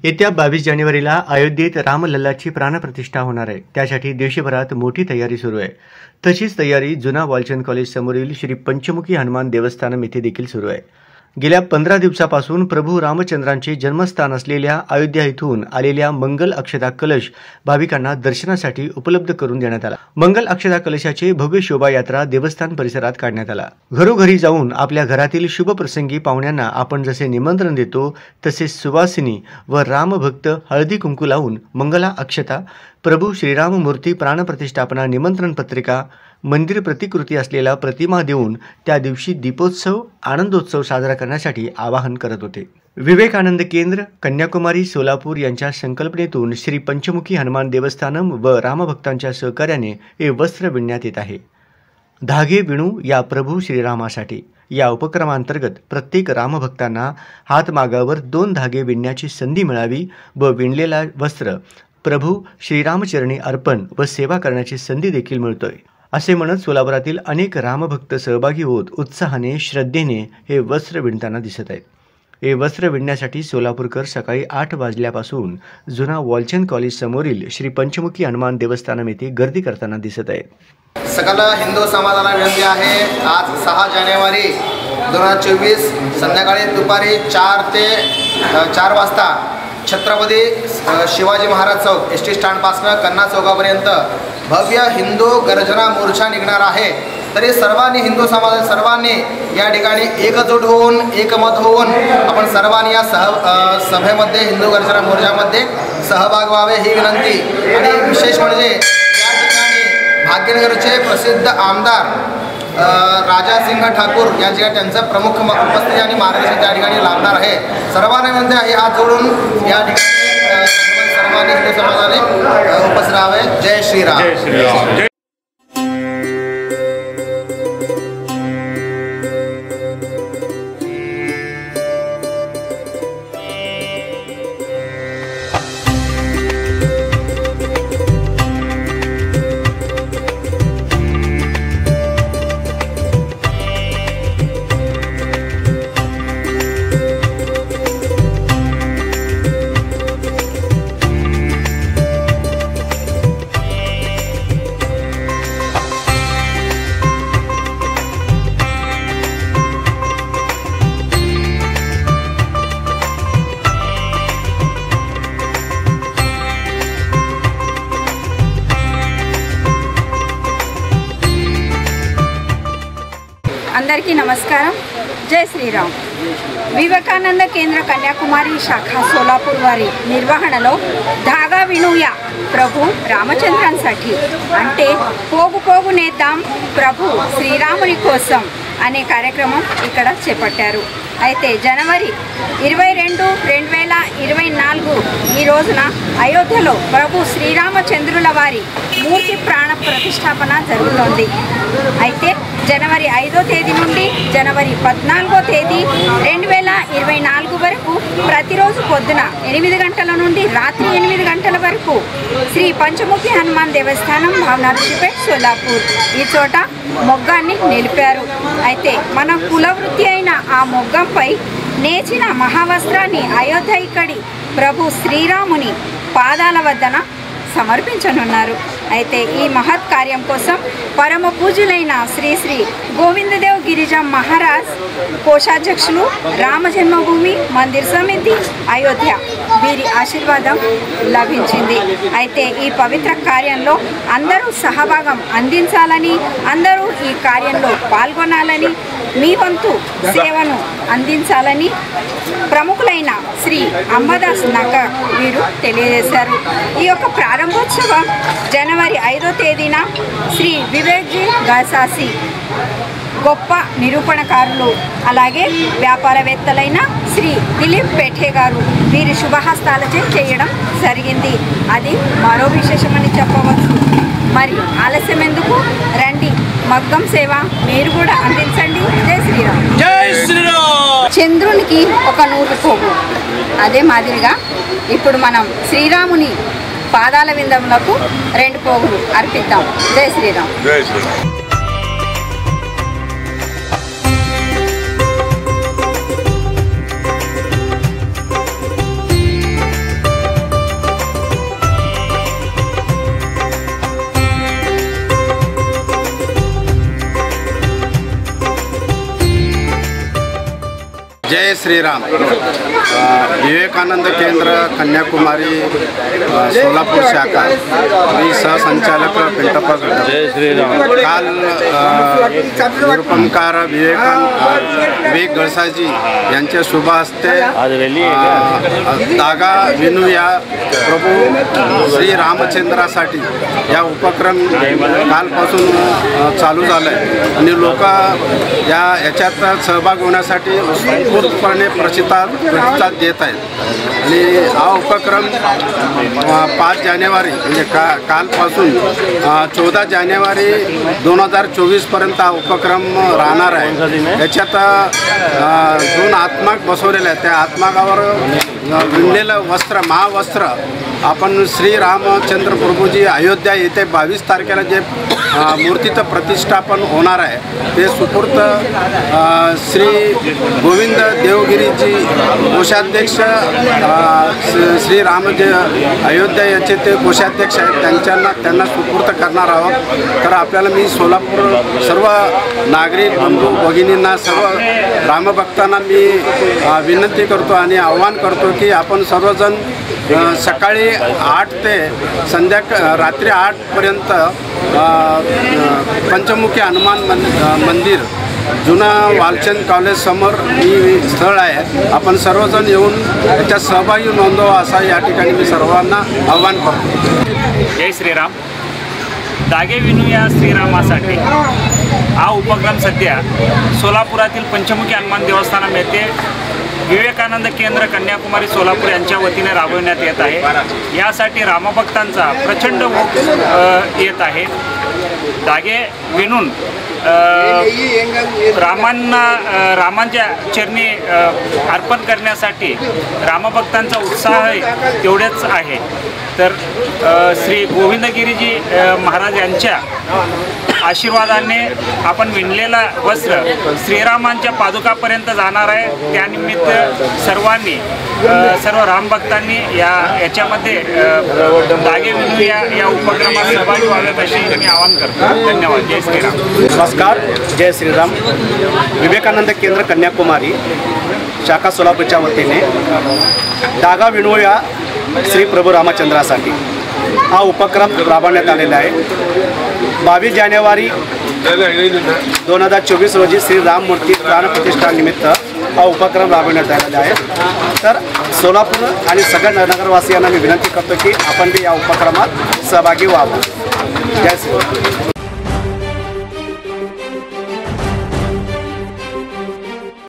येत्या 22 जानेवारीला अयोध्येत रामलल्लाची प्राणप्रतिष्ठा होणार आहे। त्यासाठी देशभरात मोठी तयारी सुरू आहे। तशीच तयारी जुना वालचंद कॉलेज समोरील श्री पंचमुखी हनुमान देवस्थानम येथे देखील सुरू आहे। गेल्या 15 दिवसापासून प्रभू रामचंद्रांचे जन्मस्थान असलेल्या अयोध्या इथून आलेल्या मंगल अक्षता कलश भाविकांना दर्शनासाठी उपलब्ध करून देण्यात आला। मंगल अक्षता कलशाचे भव्य शोभायात्रा देवस्थान परिसरात काढण्यात आला। घरोघरी जाऊन आपल्या घरातील शुभ प्रसंगी पाहुण्यांना आपण जसे निमंत्रण देतो तसे सुवासिनी व रामभक्त हळदी कुंकू लावून मंगला अक्षता, प्रभू श्रीराम मूर्ती प्राणप्रतिष्ठापना निमंत्रण पत्रिका, मंदिर प्रतिकृती असलेला प्रतिमा देऊन त्या दिवशी दीपोत्सव आनंदोत्सव साजरा करण्यासाठी आवाहन करत होते। विवेकानंद केंद्र कन्याकुमारी सोलापूर यांच्या संकल्पनेतून श्री पंचमुखी हनुमान देवस्थानम व रामभक्तांच्या सहकार्याने हे वस्त्र विणण्यात येत आहे। धागे विणू या प्रभू श्रीरामासाठी या उपक्रमांतर्गत प्रत्येक रामभक्तांना हातमागावर 2 धागे विणण्याची संधी मिळावी व विणलेला वस्त्र प्रभू श्रीरामचरणी अर्पण व सेवा करण्याची संधी देखील मिळतोय असे म्हणत सोलापुरातील अनेक रामभक्त सहभागी होत उत्साहाने श्रद्धेने हे वस्त्र विणताना दिसत आहेत। हे वस्त्र विणण्यासाठी सोलापूरकर सकाळी 8 वाजल्यापासून जुना वालचंद कॉलेज समोरील श्री पंचमुखी हनुमान देवस्थानम येथे गर्दी करताना दिसत आहेत। सकल हिंदू समाजाला विनंती आहे, आज 6 जानेवारी 2024 संध्याकाळी दुपारी 4 ते 4 वाजता छत्रपती शिवाजी महाराज चौक एस टी स्टँडपासून कन्ना चौकापर्यंत भव्य हिंदू गर्जना मोर्चा निघणार आहे। तरी सर्वांनी हिंदू समाज सर्वांनी या ठिकाणी एकजूट होऊन एकमत होऊन आपण सर्वांनी या सभेमध्ये हिंदू गर्जना मोर्चामध्ये सहभाग व्हावे ही विनंती। आणि विशेष म्हणजे या ठिकाणी भाग्यनगरचे प्रसिद्ध आमदार राजासिंह ठाकूर यांच्या त्यांचं प्रमुख उपस्थिती आणि मार्गदर्शन त्या ठिकाणी लाभणार आहे। सर्वांना विनंती आहे हात जोडून या ठिकाणी सर्वांनी हिंदू समाजाने उपस्थित राहावे। जय श्रीराम। అందరికీ నమస్కారం। జై శ్రీరామ్। వివేకానంద కేంద్ర కన్యాకుమారి శాఖ సోలాపూర్ వారి నిర్వహణలో ధాగా వినుయా ప్రభు రామచంద్రానికి అంటే పోగు పోగు నేద్దాం ప్రభు శ్రీరాముని కోసం అనే కార్యక్రమం ఇక్కడ చేపట్టారు। అయితే జనవరి 22, 2024 ఈ రోజున అయోధ్యలో ప్రభు శ్రీరామచంద్రుల వారి మూర్తి ప్రాణ ప్రతిష్టాపన జరుగుతోంది। అయితే జనవరి 5వ తేదీ నుండి జనవరి 14వ తేదీ 2024 వరకు ప్రతిరోజు పొద్దున 8 గంటల నుండి రాత్రి 8 గంటల వరకు శ్రీ పంచముఖి హనుమాన్ దేవస్థానం భావనాథిపేట్ సోలాపూర్ ఈ చోట మొగ్గాన్ని నిలిపారు। అయితే మన కులవృత్తి అయిన ఆ మొగ్గంపై నేచిన మహావస్త్రాన్ని అయోధ్య ఇక్కడి ప్రభు శ్రీరాముని పాదాల వద్దన సమర్పించనున్నారు। అయితే ఈ మహత్ కార్యం కోసం పరమ పూజలైన శ్రీ శ్రీ గోవిందదేవ్ గిరిజా మహారాజ్ కోశాధ్యక్షులు రామ జన్మభూమి మందిర్ సమితి అయోధ్య వీరి ఆశీర్వాదం లభించింది। అయితే ఈ పవిత్ర కార్యంలో అందరూ సహభాగం అందించాలని, అందరూ ఈ కార్యంలో పాల్గొనాలని, మీ వంతు సేవను అందించాలని ప్రముఖులైన శ్రీ అంబదాస్ నక వీరు తెలియజేశారు। ఈ యొక్క ప్రారంభోత్సవం జనవరి 5వ తేదీన శ్రీ వివేక్జీ గాసాసి గొప్ప నిరూపణకారులు అలాగే వ్యాపారవేత్తలైన శ్రీ దిలీప్ పేఠే గారు వీరి శుభహస్తాలచే చేయడం జరిగింది। అది మరో విశేషమని చెప్పవచ్చు। మరి ఆలస్యం ఎందుకు, రండి మగ్గం సేవ మీరు కూడా అందించండి। జై శ్రీరామ్। జై శ్రీరామ్। చంద్రునికి ఒక 100 పోగు అదే మాదిరిగా ఇప్పుడు మనం శ్రీరాముని పాదాల విందములకు 2 పోగులు అర్పిద్దాం। జై శ్రీరామ్। జై శ్రీరామ్। जय श्रीराम। विवेकानंद केंद्र कन्याकुमारी सोलापूर शाखा, मी सहसंचालक पिंटप्पा गड्डा। जय श्रीराम। काल निरुपमकार विवेक गळसाजी यांच्या शुभ हस्ते धागा विणूया प्रभू श्री रामचंद्रासाठी या उपक्रम कालपासून चालू झाला आहे आणि लोक याच्यात सहभाग होण्यासाठी उत्स्फूर्तपणे प्रतिसाद देत आहेत आणि हा उपक्रम 5 जानेवारी म्हणजे कालपासून 14 जानेवारी 2024पर्यंत हा उपक्रम राहणार आहे। याच्यात 2 आत्माक बसवलेले आहेत। त्या आत्माकावर विणलेलं वस्त्र महावस्त्र आपण श्री रामचंद्र प्रभूजी अयोध्या येथे 22 तारखेला जे मूर्तीचं प्रतिष्ठापन होणार आहे ते सुपूर्त श्री गोविंद देवगिरीजी कोषाध्यक्ष श्री रामजे अयोध्या याचे ते कोषाध्यक्ष आहेत त्यांना सुपूर्त करणार आहोत। तर आपल्याला मी सोलापूर सर्व नागरिक बंधू भगिनींना सर्व रामभक्तांना मी विनंती करतो आणि आवाहन करतो की आपण सर्वजण सकाळी 8 ते रात्री 8पर्यंत पंचमुखी हनुमान मंदिर जुना वालचंद कॉलेज समोर ही स्थळ आहे। आपण सर्वजण येऊन त्याच्यात सहभागी नोंदवा असा या ठिकाणी मी सर्वांना आवाहन करतो। जय श्रीराम। धागे विणूया श्रीरामासाठी हा उपक्रम सध्या सोलापुरातील पंचमुखी हनुमान देवस्थानामध्ये विवेकानंद केंद्र कन्याकुमारी सोलापूर यांच्या वतीने राबविण्यात येत आहे। यासाठी रामभक्तांचा प्रचंड ओघ येत आहे। धागे विणून रामांच्या चरणी अर्पण करण्यासाठी रामभक्तांचा उत्साह तेवढेच आहे। तर श्री गोविंदगिरीजी महाराज यांच्या आशीर्वादाने आपण विणलेला वस्त्र श्रीरामांच्या पादुकापर्यंत जाणार आहे। त्यानिमित्त सर्व रामभक्तांनी याच्यामध्ये धागे विणूया या उपक्रमात सहभागी व्हावेत अशी मी आवाहन करतो। धन्यवाद। जय श्रीराम। नमस्कार, जय श्रीराम। विवेकानंद केंद्र कन्याकुमारी शाखा सोलापूरच्या वतीने धागा विणूया श्री प्रभू रामचंद्रासाठी हा उपक्रम राबवण्यात आलेला आहे। 22 जानेवारी 2024 रोजी श्री राममूर्ती प्राणप्रतिष्ठानिमित्त हा उपक्रम राबवण्यात आलेला आहे। तर सोलापूर आणि सगळ्या नगरवासियांना मी विनंती करतो की आपण बी या उपक्रमात सहभागी व्हावं। जय श्री